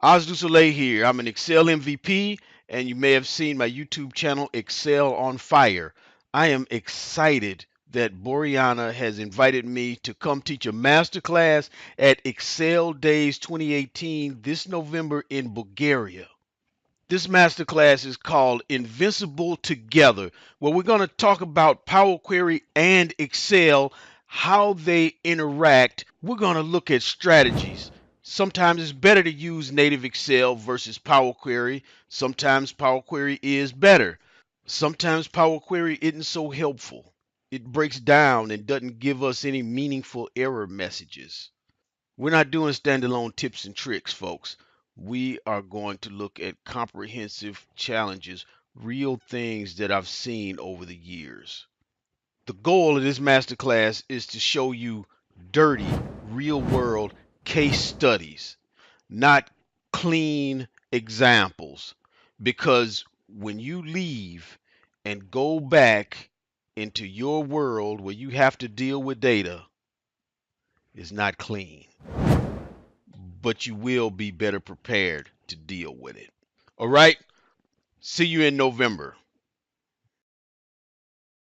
Oz Soleil here. I'm an Excel MVP, and you may have seen my YouTube channel, Excel on Fire. I am excited that Boreana has invited me to come teach a masterclass at Excel Days 2018 this November in Bulgaria. This masterclass is called Invincible Together, where we're going to talk about Power Query and Excel, how they interact. We're going to look at strategies. Sometimes it's better to use native Excel versus Power Query. Sometimes Power Query is better. Sometimes Power Query isn't so helpful. It breaks down and doesn't give us any meaningful error messages. We're not doing standalone tips and tricks, folks. We are going to look at comprehensive challenges, real things that I've seen over the years. The goal of this masterclass is to show you dirty, real world case studies, not clean examples. Because when you leave and go back into your world where you have to deal with data, it's not clean, but you will be better prepared to deal with it. All right. See you in November.